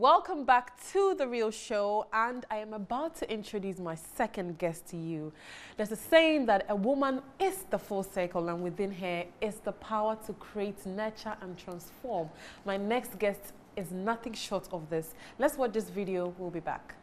Welcome back to The Real Show, and I am about to introduce my second guest to you. There's a saying that a woman is the full circle, and within her is the power to create, nurture, and transform. My next guest is nothing short of this. Let's watch this video. We'll be back.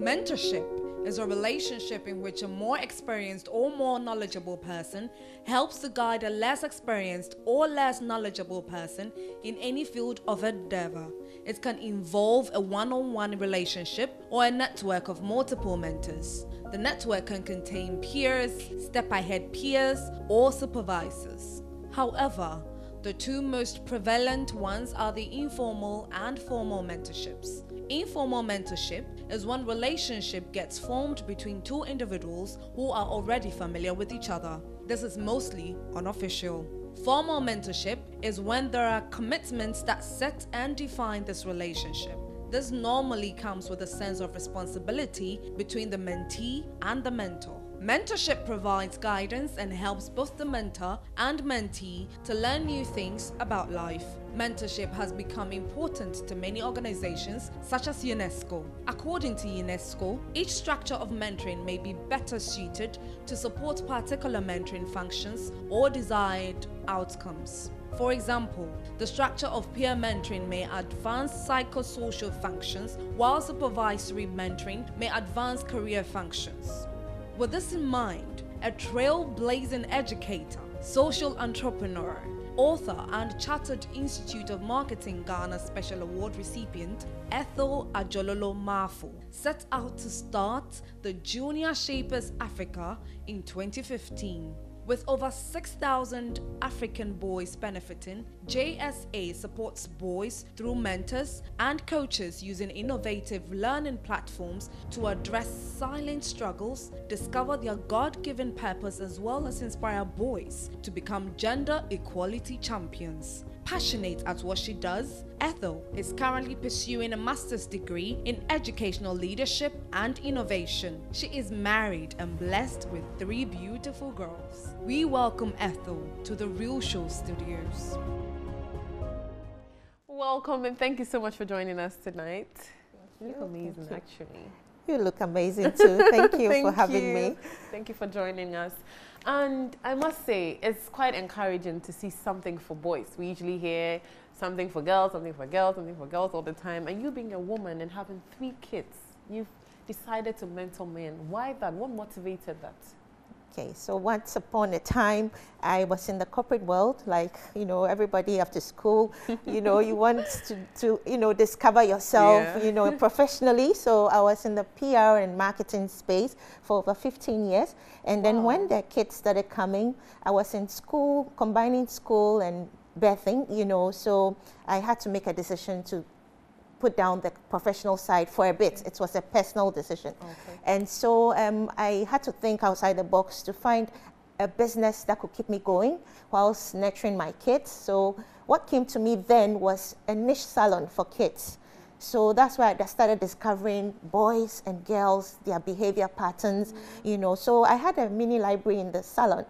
Mentorship is a relationship in which a more experienced or more knowledgeable person helps to guide a less experienced or less knowledgeable person in any field of endeavor. It can involve a one-on-one relationship or a network of multiple mentors. The network can contain peers, step-ahead peers, or supervisors. However, the two most prevalent ones are the informal and formal mentorships. Informal mentorship is when relationship gets formed between two individuals who are already familiar with each other. This is mostly unofficial. Formal mentorship is when there are commitments that set and define this relationship. This normally comes with a sense of responsibility between the mentee and the mentor. Mentorship provides guidance and helps both the mentor and mentee to learn new things about life. Mentorship has become important to many organizations such as UNESCO. According to UNESCO, each structure of mentoring may be better suited to support particular mentoring functions or desired outcomes. For example, the structure of peer mentoring may advance psychosocial functions, while supervisory mentoring may advance career functions. With this in mind, a trailblazing educator, social entrepreneur, author, and Chartered Institute of Marketing Ghana Special Award recipient, Ethel Adjorlolo Marfo, set out to start the Junior Shapers Africa in 2015. With over 6,000 African boys benefiting, JSA supports boys through mentors and coaches using innovative learning platforms to address silent struggles, discover their God-given purpose, as well as inspire boys to become gender equality champions. Passionate at what she does, Ethel is currently pursuing a master's degree in educational leadership and innovation. She is married and blessed with 3 beautiful girls. We welcome Ethel to The Real Show studios. Welcome, and thank you so much for joining us tonight. You look amazing, actually. You look amazing too. Thank you for having me. Thank you for joining us. And I must say, it's quite encouraging to see something for boys. We usually hear something for girls, something for girls, something for girls all the time. And you being a woman and having 3 kids, you've decided to mentor men. Why that? What motivated that? Okay, so once upon a time, I was in the corporate world, like, you know, everybody after school, you know, you want to you know, discover yourself, you know, professionally. So I was in the PR and marketing space for over 15 years. And then when the kids started coming, I was in school, combining school and birthing, you know, so I had to make a decision to put down the professional side for a bit. It was a personal decision. Okay. And so I had to think outside the box to find a business that could keep me going whilst nurturing my kids. So what came to me then was a niche salon for kids. So that's why I started discovering boys and girls, their behavior patterns, you know. So I had a mini library in the salon.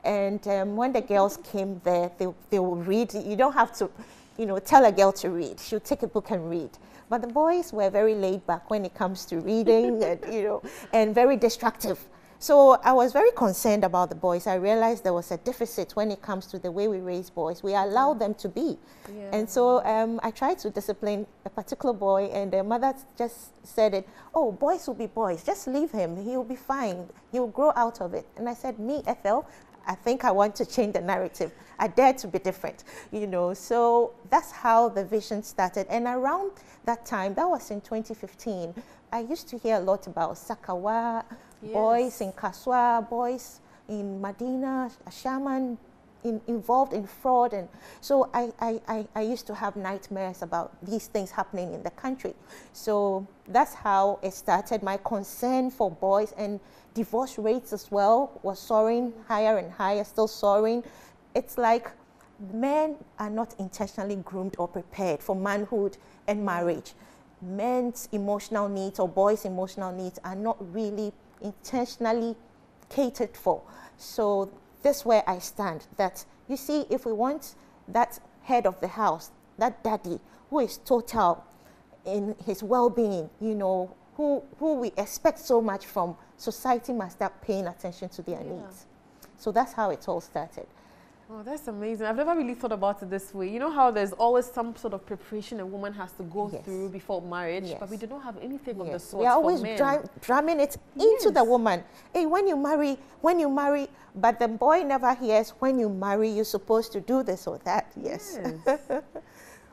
And when the girls came there, they would read. You don't have to, you know, tell a girl to read. She'll take a book and read. But the boys were very laid back when it comes to reading, and, you know, and very destructive. So I was very concerned about the boys. I realized there was a deficit when it comes to the way we raise boys. We allow them to be. Yeah. And so I tried to discipline a particular boy, and the mother just said it, oh, boys will be boys. Just leave him. He'll be fine. He'll grow out of it. And I said, me, Ethel, I think I want to change the narrative. I dare to be different, you know. So that's how the vision started. And around that time, that was in 2015, I used to hear a lot about Sakawa, boys in Kaswa, boys in Medina, Shaman, involved in fraud. And so I used to have nightmares about these things happening in the country. So that's how it started. My concern for boys, and divorce rates as well was soaring higher and higher, still soaring. It's like men are not intentionally groomed or prepared for manhood and marriage. Men's emotional needs or boys' emotional needs are not really intentionally catered for. So this is where I stand, that you see, if we want that head of the house, that daddy who is total in his well-being, you know, who we expect so much from, society must start paying attention to their needs. So that's how it all started. Oh, that's amazing. I've never really thought about it this way. You know how there's always some sort of preparation a woman has to go through before marriage, but we do not have anything of the sort. We are always drumming it into the woman. Hey, when you marry, but the boy never hears, when you marry, you're supposed to do this or that. Yes.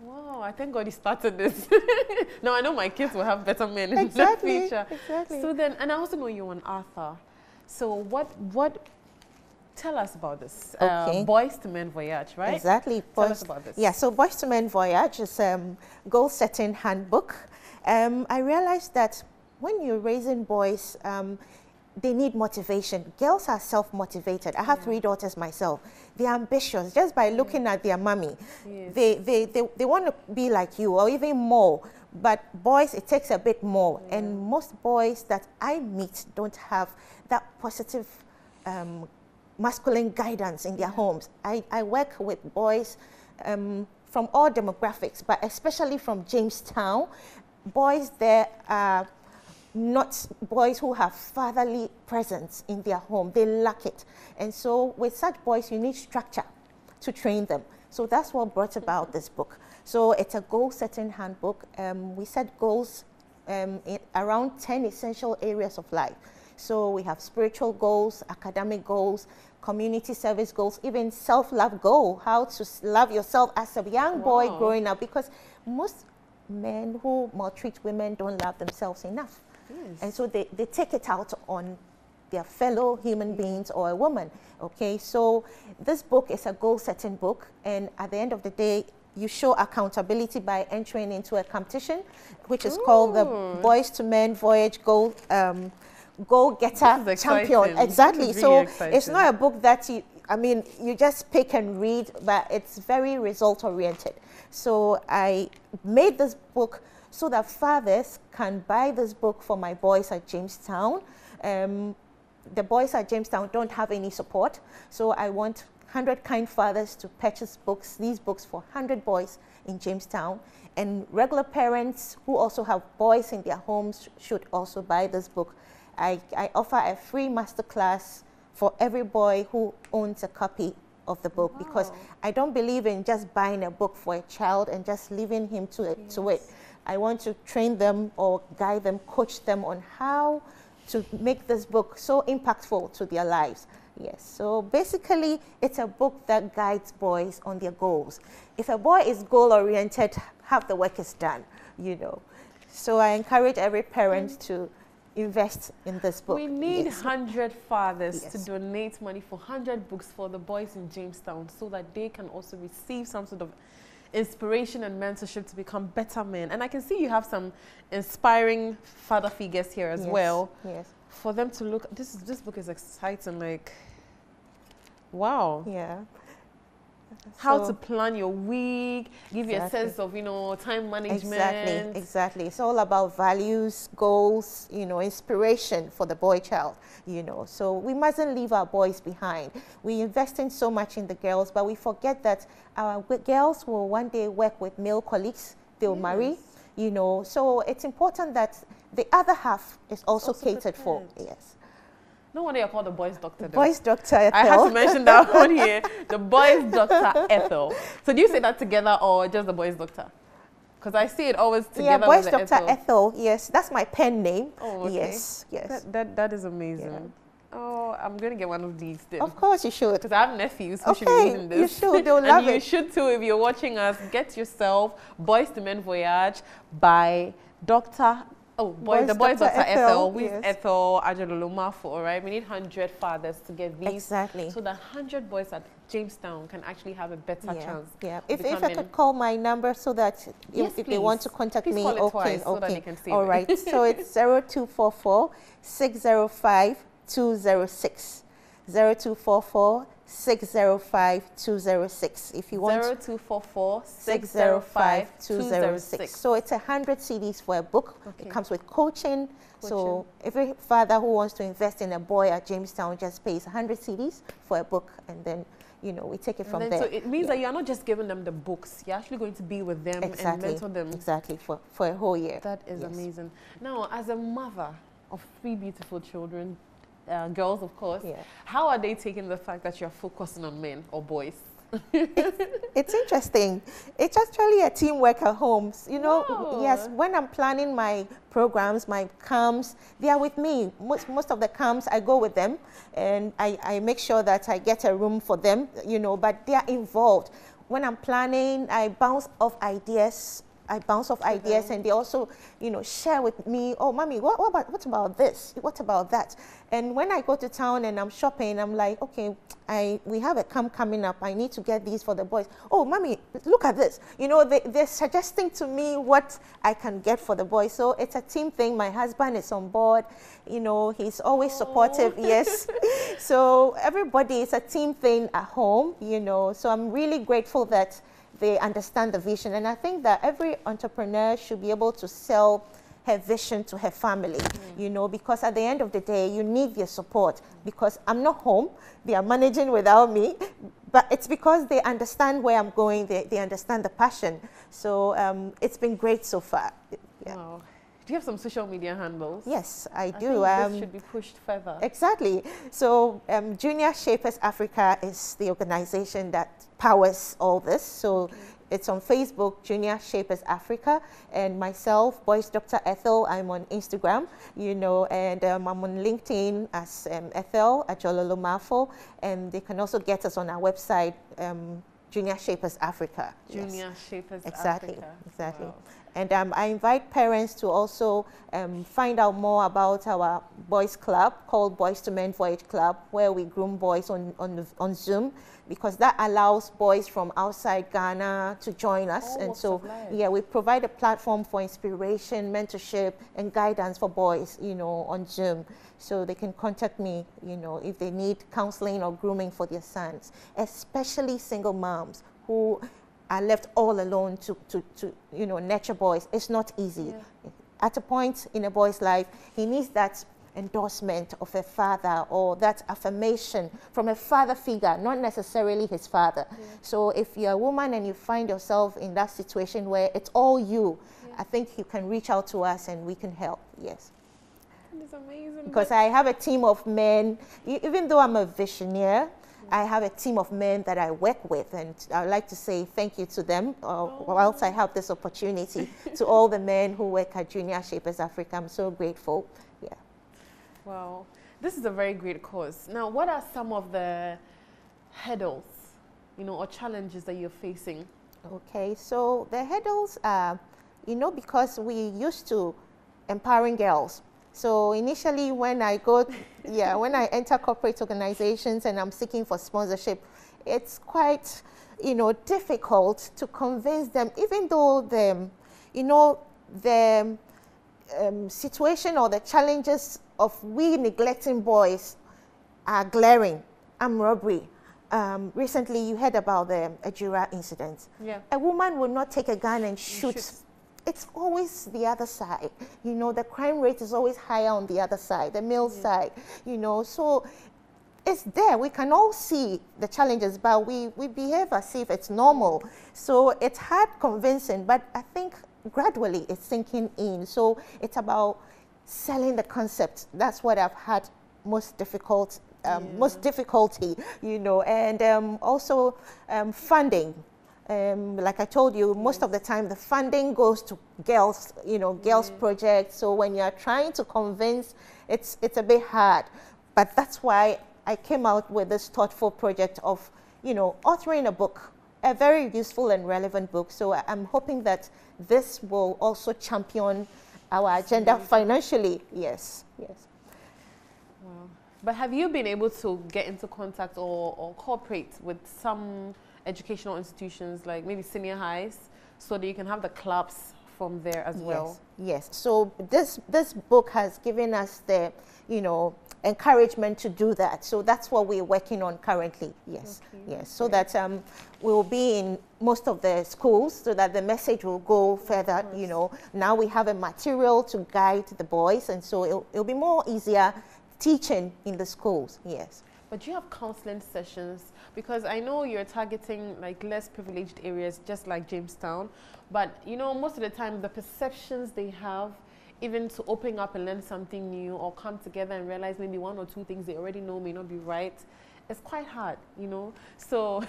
Wow, I thank God he started this. Now I know my kids will have better men in the future. Exactly. So then, and I also know you're an author. So what tell us about this. Boys to Men Voyage, right? Exactly. Tell us about this. Yeah, so Boys to Men Voyage is goal-setting handbook. I realized that when you're raising boys, they need motivation. Girls are self-motivated. I have 3 daughters myself. They're ambitious just by looking at their mommy. They want to be like you or even more. But boys, it takes a bit more. And most boys that I meet don't have that positive masculine guidance in their homes. I work with boys from all demographics, but especially from Jamestown. Boys there are not boys who have fatherly presence in their home. They lack it. And so with such boys, you need structure to train them. So that's what brought about this book. So it's a goal-setting handbook. We set goals in around 10 essential areas of life. So we have spiritual goals, academic goals, community service goals, even self-love goal, how to love yourself as a young boy growing up, because most men who maltreat women don't love themselves enough. And so they take it out on their fellow human beings or a woman. Okay, so this book is a goal-setting book, and at the end of the day, you show accountability by entering into a competition, which is called the Boys to Men Voyage Goal-Getter Champion. Exactly. So it's not a book that you just pick and read, but it's very result-oriented. So I made this book so that fathers can buy this book for my boys at Jamestown. The boys at Jamestown don't have any support, so I want 100 kind fathers to purchase these books for 100 boys in Jamestown. And regular parents who also have boys in their homes should also buy this book. I offer a free masterclass for every boy who owns a copy of the book, because I don't believe in just buying a book for a child and just leaving him to it. I want to train them or guide them, coach them on how to make this book so impactful to their lives. Yes, so basically it's a book that guides boys on their goals. If a boy is goal-oriented, half the work is done, you know. So I encourage every parent to invest in this book. We need 100 fathers to donate money for 100 books for the boys in Jamestown, so that they can also receive some sort of inspiration and mentorship to become better men. And I can see you have some inspiring father figures here as well. Yes. For them to look, this book is exciting, like, wow. Yeah. How to plan your week, give you a sense of, time management. Exactly. It's all about values, goals, inspiration for the boy child, So we mustn't leave our boys behind. We invest in so much in the girls, but we forget that our girls will one day work with male colleagues. They'll marry, So it's important that the other half is also catered for. Yes. No wonder you're called the boys' doctor, though. Boys' doctor Ethel. I had to mention that one here. The boys' doctor Ethel. So do you say that together or just the boys' doctor? Because I see it always together boys' with the doctor Ethel. Yes, that's my pen name. Oh, okay. Yes. That is amazing. Yeah. Oh, I'm going to get one of these then. Of course you should. Because I have nephews who should be reading this. You should. They'll love it. And you should too if you're watching us. Get yourself Boys to Men Voyage by the boys Dr. Ethel with Ethel, Adjorlolo, Marfo, all right? We need 100 fathers to get these. Exactly. So that 100 boys at Jamestown can actually have a better chance. Yeah. If I could call my number so that if they want to contact me, call it twice so that they can see all right. So it's 0244 605 206. 0244 605 206. If you want 0244 605 206. So it's 100 CDs for a book. Okay. It comes with coaching. So every father who wants to invest in a boy at Jamestown just pays 100 CDs for a book, and then we take it from there. So it means that you're not just giving them the books, you're actually going to be with them and mentor them. Exactly, for a whole year. That is amazing. Now, as a mother of 3 beautiful children, girls of course, how are they taking the fact that you're focusing on men or boys? It's interesting. It's actually a teamwork at home. Yes, when I'm planning my programs, my camps, they are with me. Most of the camps, I go with them, and I make sure that I get a room for them, but they are involved. When I'm planning, I bounce off ideas, and they also, share with me, oh, mommy, what about this? What about that? And when I go to town and I'm shopping, I'm like, okay, we have a camp coming up. I need to get these for the boys. Oh, mommy, look at this. They're suggesting to me what I can get for the boys. So it's a team thing. My husband is on board. He's always supportive. Yes. So everybody, it's a team thing at home, So I'm really grateful that they understand the vision. And I think that every entrepreneur should be able to sell her vision to her family, because at the end of the day, you need their support, because I'm not home. They are managing without me, but it's because they understand where I'm going. They understand the passion. So it's been great so far. Yeah. Wow. Do you have some social media handles? Yes, I do. I think this should be pushed further. Exactly. So Junior Shapers Africa is the organization that powers all this. So it's on Facebook, Junior Shapers Africa, and myself, Boys Dr. Ethel. I'm on Instagram, and I'm on LinkedIn as Ethel, Adjorlolo Marfo, and they can also get us on our website, Junior Shapers Africa. Junior Shapers Exactly. Africa. Exactly. Wow. And I invite parents to also find out more about our boys club called Boys to Men Voyage Club, where we groom boys on Zoom, because that allows boys from outside Ghana to join us. And so, we provide a platform for inspiration, mentorship, and guidance for boys, on Zoom. So they can contact me, if they need counseling or grooming for their sons, especially single moms who are left all alone to nurture boys. It's not easy. Yeah. At a point in a boy's life, he needs that endorsement of a father, or that affirmation from a father figure, not necessarily his father. Yeah. So if you're a woman and you find yourself in that situation where it's all you, I think you can reach out to us and we can help. Yes. It's amazing. Because I have a team of men, even though I'm a visionary, I have a team of men that I work with, and I'd like to say thank you to them whilst I have this opportunity to all the men who work at Junior Shapers Africa. I'm so grateful. Yeah. Wow. This is a very great cause. Now, what are some of the hurdles, or challenges that you're facing? Okay, so the hurdles are, because we used to empowering girls. So initially when I enter corporate organizations and I'm seeking for sponsorship, it's quite, difficult to convince them, even though the situation or the challenges of we neglecting boys are glaring. Armed robbery. Recently you heard about the Adjorlolo incident. Yeah. A woman would not take a gun and shoot. It's always the other side. The crime rate is always higher on the other side, the male side, so it's there. We can all see the challenges, but we behave as if it's normal. So it's hard convincing, but I think gradually it's sinking in. So it's about selling the concept. That's what I've had most difficulty, and also funding. Like I told you, most of the time the funding goes to girls, girls projects. So when you're trying to convince, it's a bit hard. But that's why I came out with this thoughtful project of, authoring a book, a very useful and relevant book. So I'm hoping that this will also champion our agenda financially. Yes, yes. Wow. But have you been able to get into contact or cooperate with some educational institutions, like maybe senior highs, so that you can have the clubs from there as well. Yes. So this book has given us the, you know, encouragement to do that. So that's what we're working on currently. Yes. Okay, Yes. So that we'll be in most of the schools so that the message will go further. You know, now we have a material to guide the boys, and so it'll be more easier teaching in the schools. Yes. But do you have counseling sessions? Because I know you're targeting like less privileged areas, just like Jamestown. But you know, most of the time, the perceptions they have, even to open up and learn something new or come together and realize maybe one or two things they already know may not be right, it's quite hard, you know. So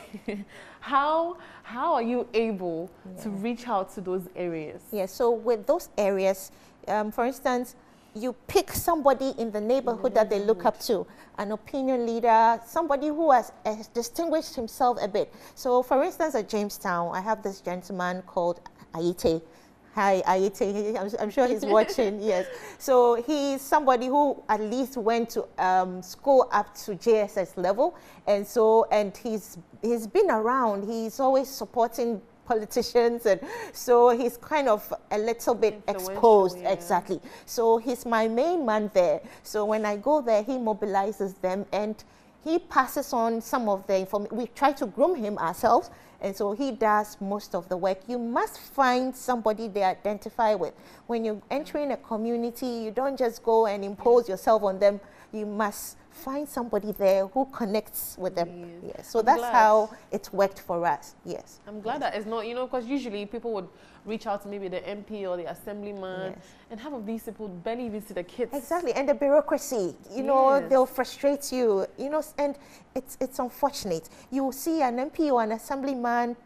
how are you able to reach out to those areas? Yeah, so with those areas, for instance, you pick somebody in the neighborhood that they look up to, an opinion leader, somebody who has distinguished himself a bit. So for instance, at Jamestown, I have this gentleman called Aite. Hi, Aite. I'm sure he's watching. Yes. So he's somebody who at least went to school up to JSS level, and he's been around. He's always supporting politicians, and so he's kind of a little bit exposed. Exactly. So he's my main man there. So when I go there, he mobilizes them and he passes on some of the information. We try to groom him ourselves, and so he does most of the work. You must find somebody they identify with. When you're entering a community, you don't just go and impose yourself on them. You must find somebody there who connects with them. Yes. So that's how it's worked for us. Yes. I'm glad that it's not, you know, because usually people would reach out to maybe the MP or the assemblyman, and half of these people barely even see the kids. Exactly. And the bureaucracy, you know, they'll frustrate you, you know, and it's unfortunate. You see an MP or an assemblyman,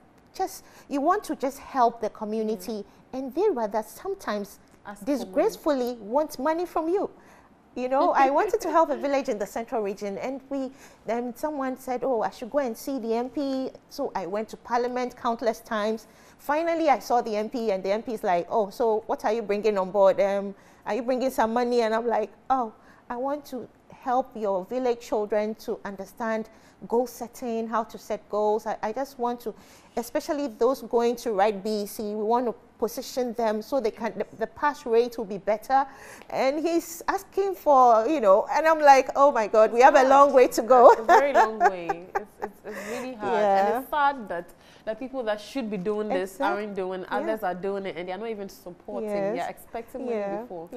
you want to just help the community, and they rather sometimes disgracefully want money from you. You know, I wanted to help a village in the central region, and then someone said, oh, I should go and see the MP. So I went to Parliament countless times. Finally, I saw the MP, and the MP is like, oh, so what are you bringing on board? Are you bringing some money? And I'm like, oh, I want to help your village children to understand goal setting, how to set goals. I just want to, especially those going to write BEC, we want to position them so they can, the pass rate will be better. And he's asking for, you know, and I'm like, oh my God, we have a long way to go. A very long way. It's really hard. And it's sad that the people that should be doing this aren't doing, others are doing it, and they're not even supporting. They're expecting money before.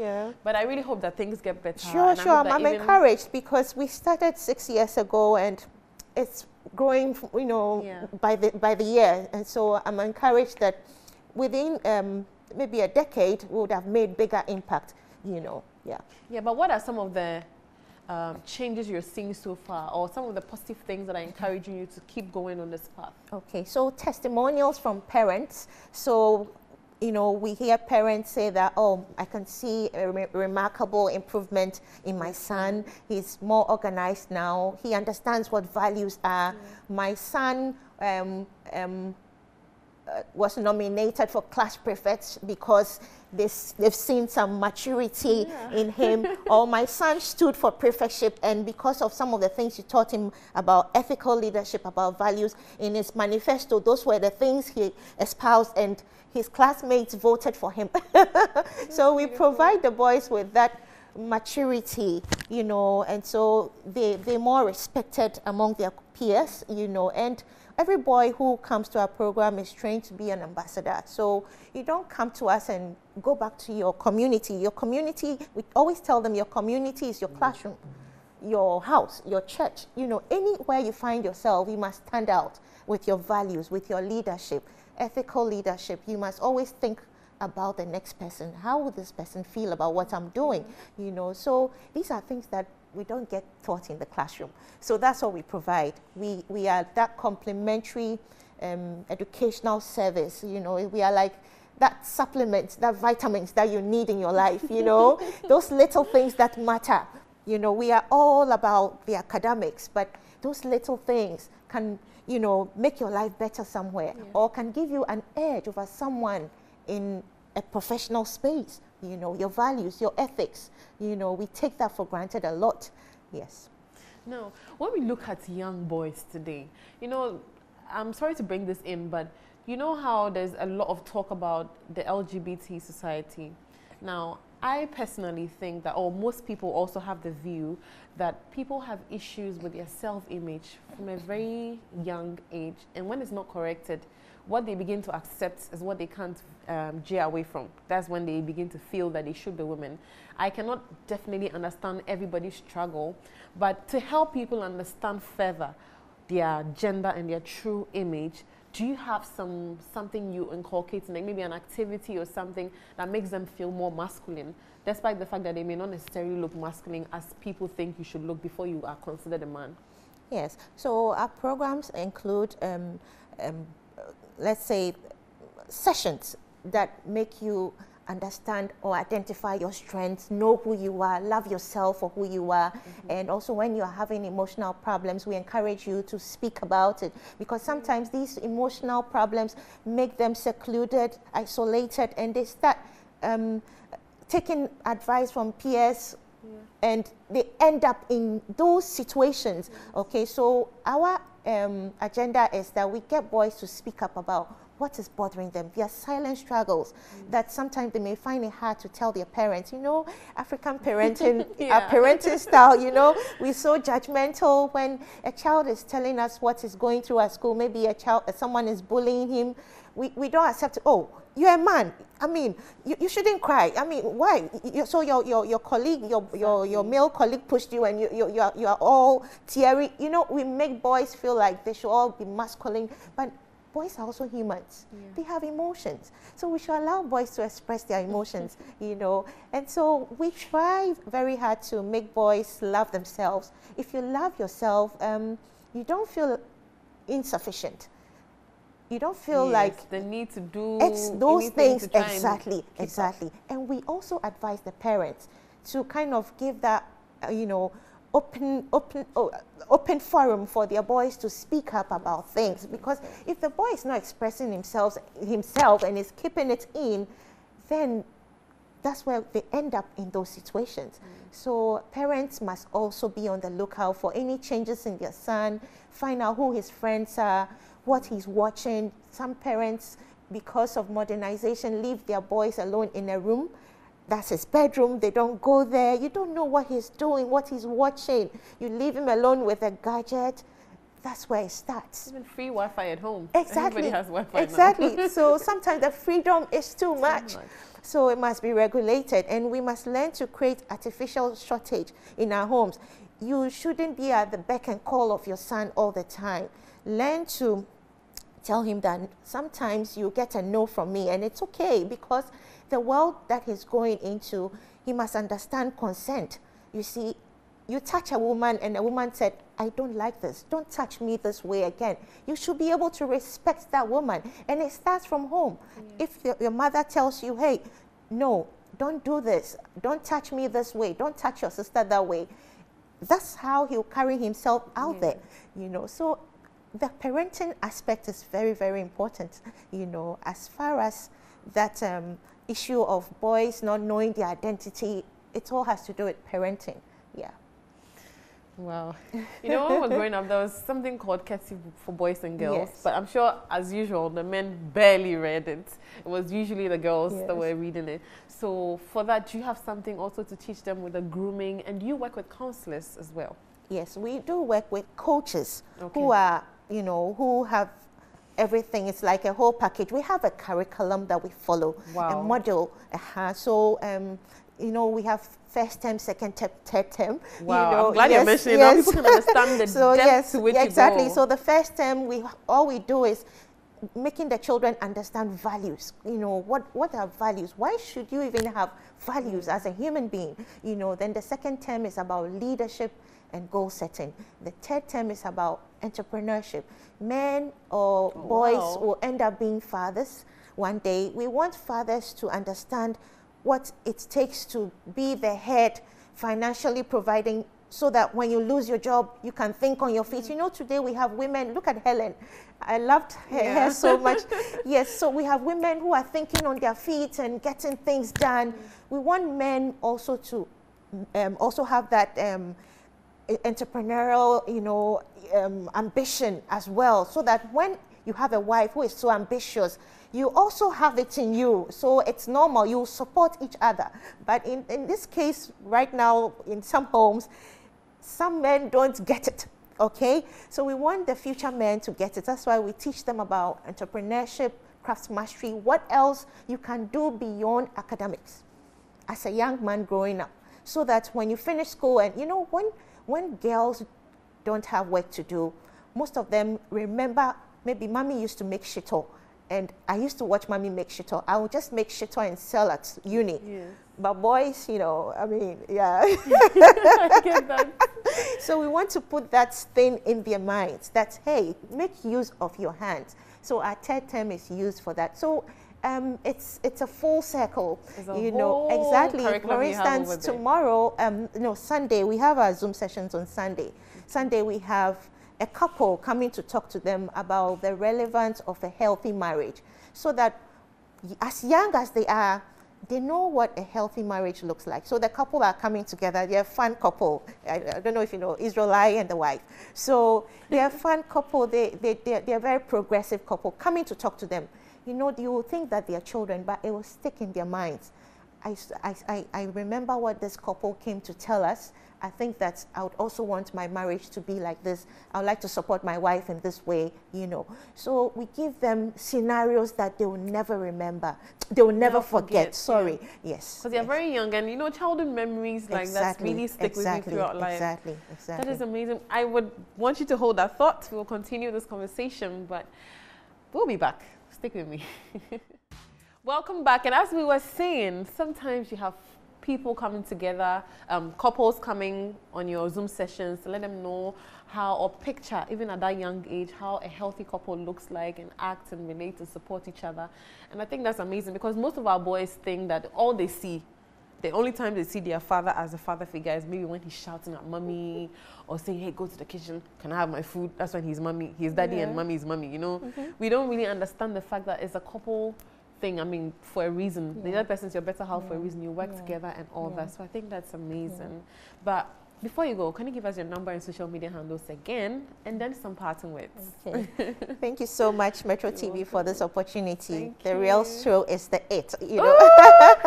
But I really hope that things get better. Sure. I'm encouraged because we started 6 years ago, and it's growing, you know, by the year. And so I'm encouraged that within maybe a decade, we would have made bigger impact, you know. Yeah, but what are some of the changes you're seeing so far, or some of the positive things that are encouraging you to keep going on this path? Okay, so testimonials from parents. So, you know, we hear parents say that, oh, I can see a remarkable improvement in my son. He's more organized now. He understands what values are. My son was nominated for class prefect because they've seen some maturity in him. Or my son stood for prefectship, and because of some of the things you taught him about ethical leadership, about values in his manifesto, those were the things he espoused, and his classmates voted for him. So we provide the boys with that maturity, you know, and so they're more respected among their peers, you know, and every boy who comes to our program is trained to be an ambassador. So you don't come to us and go back to your community. Your community, we always tell them, your community is your classroom, your house, your church. You know, anywhere you find yourself, you must stand out with your values, with your leadership, ethical leadership. You must always think about the next person. How would this person feel about what I'm doing? You know, so these are things that we don't get taught in the classroom. So that's what we provide. We are that complementary educational service. You know, we are like that supplement, that vitamins that you need in your life, you know, those little things that matter. You know, we are all about the academics, but those little things can, you know, make your life better somewhere, or can give you an edge over someone in a professional space. You know, your values, your ethics, you know, we take that for granted a lot. Yes. No, when we look at young boys today, you know, I'm sorry to bring this in, but You know how there's a lot of talk about the LGBT society. Now, I personally think that, or most people also have the view that people have issues with their self-image from a very young age, and when it's not corrected, what they begin to accept is what they can't jay away from. That's when they begin to feel that they should be women. I cannot definitely understand everybody's struggle, but to help people understand further their gender and their true image, do you have something you inculcate, like maybe an activity or something that makes them feel more masculine, despite the fact that they may not necessarily look masculine as people think you should look before you are considered a man? Yes. So our programs include, let's say, sessions that make you understand or identify your strengths, know who you are, love yourself for who you are. And also when you are having emotional problems, we encourage you to speak about it, because sometimes these emotional problems make them secluded, isolated, and they start taking advice from peers, and they end up in those situations. Okay, so our agenda is that we get boys to speak up about what is bothering them, their silent struggles that sometimes they may find it hard to tell their parents. You know, African parenting, our parenting style, you know, we're so judgmental. When a child is telling us what is going through at school, maybe someone is bullying him, we don't accept it. Oh, you're a man. I mean, you shouldn't cry. I mean, why? So your colleague, your male colleague pushed you, and you are all teary. You know, we make boys feel like they should all be masculine, but boys are also humans. They have emotions. So we should allow boys to express their emotions, you know. And so we try very hard to make boys love themselves. If you love yourself, you don't feel insufficient. You don't feel like the need to do those things. Exactly. And we also advise the parents to kind of give that, you know, open forum for their boys to speak up about things, because if the boy is not expressing himself and is keeping it in, then that's where they end up in those situations. So parents must also be on the lookout for any changes in their son, find out who his friends are, what he's watching. Some parents, because of modernization, leave their boys alone in a room. That's his bedroom. They don't go there. You don't know what he's doing, what he's watching. You leave him alone with a gadget. That's where it starts. Even free Wi-Fi at home. Exactly. Everybody has Wi-Fi exactly. now. So sometimes the freedom is too much. So it must be regulated, and we must learn to create artificial shortage in our homes. You shouldn't be at the beck and call of your son all the time. Learn to tell him that sometimes you get a no from me, and it's okay, because the world that he's going into, he must understand consent. You see, you touch a woman and a woman said, I don't like this. Don't touch me this way again. You should be able to respect that woman. And it starts from home. If your mother tells you, hey, no, don't do this. Don't touch me this way. Don't touch your sister that way. That's how he'll carry himself out there, you know. So the parenting aspect is very, very important, you know, as far as that issue of boys not knowing their identity. It all has to do with parenting. Wow. You know, when we were growing up, there was something called Ketsi for boys and girls, but I'm sure, as usual, the men barely read it. It was usually the girls that were reading it. So for that, do you have something also to teach them with the grooming, and do you work with counselors as well? Yes, we do work with coaches who are, you know, who have everything. It's like a whole package. We have a curriculum that we follow, a model. So, you know, we have first term, second term, third term. Wow, you know, I'm glad you're mentioning now. People can understand the depth to which exactly. you go. So the first term, all we do is making the children understand values. You know, what are values? Why should you even have values as a human being? You know, then the second term is about leadership and goal setting. The third term is about entrepreneurship. Men or boys will end up being fathers one day. We want fathers to understand what it takes to be the head, financially providing, so that when you lose your job, you can think on your feet. You know, today we have women, look at Helen. I loved her hair so much. Yes, so we have women who are thinking on their feet and getting things done. We want men also to also have that entrepreneurial, you know, ambition as well, so that when you have a wife who is so ambitious, you also have it in you. So it's normal. You support each other. But in this case, right now, in some homes, some men don't get it. Okay? So we want the future men to get it. That's why we teach them about entrepreneurship, craft mastery, what else you can do beyond academics as a young man growing up. So that when you finish school, and you know, when girls don't have work to do, most of them remember, maybe mommy used to make shito, and I used to watch mommy make shito. I would just make shito and sell at uni. Yes. But boys, you know, I mean, yeah. I get that. So we want to put that thing in their minds that, hey, make use of your hands. So our third term is used for that. So it's a full circle, you know, exactly. For instance, tomorrow, no, Sunday, we have our Zoom sessions on Sunday. Sunday, we have a couple coming to talk to them about the relevance of a healthy marriage, so that as young as they are, they know what a healthy marriage looks like. So the couple are coming together. They're a fun couple. I don't know if you know, Adjorlolo and the wife. So they're a fun couple. They're a very progressive couple coming to talk to them. You know, you will think that they are children, but it will stick in their minds. I remember what this couple came to tell us. I think that I would also want my marriage to be like this. I would like to support my wife in this way, you know. So we give them scenarios that they will never remember. They will never forget. Sorry. Yeah. Yes. Because they're very young, and you know, childhood memories like that really stick with you throughout life. Exactly. That is amazing. I would want you to hold that thought. We will continue this conversation, but we'll be back. Stick with me. Welcome back. And as we were saying, sometimes you have people coming together, couples coming on your Zoom sessions to let them know how, or picture, even at that young age, how a healthy couple looks like and acts and relate and support each other. And I think that's amazing, because most of our boys think that all they see, the only time they see their father as a father figure is maybe when he's shouting at mommy or saying, hey, go to the kitchen, can I have my food? That's when he's mommy, he's daddy, and mommy is mommy, you know? We don't really understand the fact that it's a couple thing, I mean, for a reason. The other person's your better half for a reason. You work together and all that. So I think that's amazing. But before you go, can you give us your number and social media handles again, and then some parting words? Okay. Thank you so much, Metro TV, for this opportunity. The real show is the it, you know.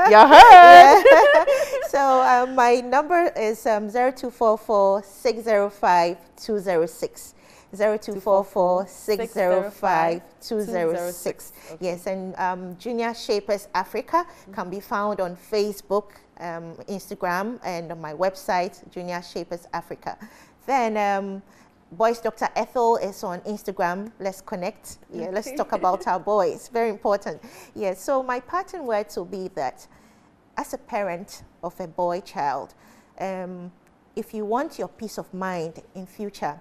You heard. So my number is 0244 605 206. 0244 605 206. Yes, and Junior Shapers Africa can be found on Facebook, Instagram, and on my website, Junior Shapers Africa. Then Boys Dr. Ethel is on Instagram. Let's connect. Yeah, let's talk about our boys. Very important. Yeah, so my parting words will be that as a parent of a boy child, if you want your peace of mind in future,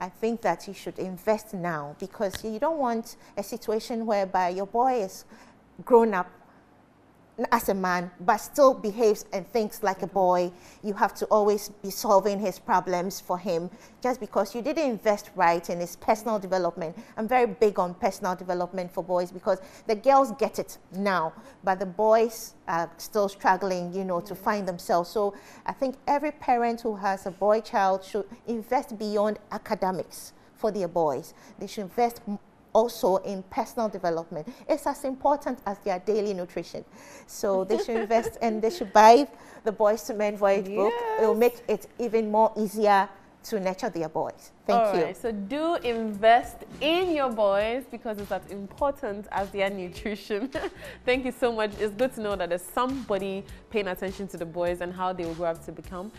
I think that you should invest now, because you don't want a situation whereby your boy is grown up as a man, but still behaves and thinks like a boy. You have to always be solving his problems for him just because you didn't invest right in his personal development. I'm very big on personal development for boys, because the girls get it now, but the boys are still struggling, you know, to find themselves. So I think every parent who has a boy child should invest beyond academics for their boys. They should invest also in personal development. It's as important as their daily nutrition. So they should invest, and they should buy the Boys to Men Voyage book. It will make it even more easier to nurture their boys. Thank you. So do invest in your boys, because it's as important as their nutrition. Thank you so much. It's good to know that there's somebody paying attention to the boys and how they will grow up to become.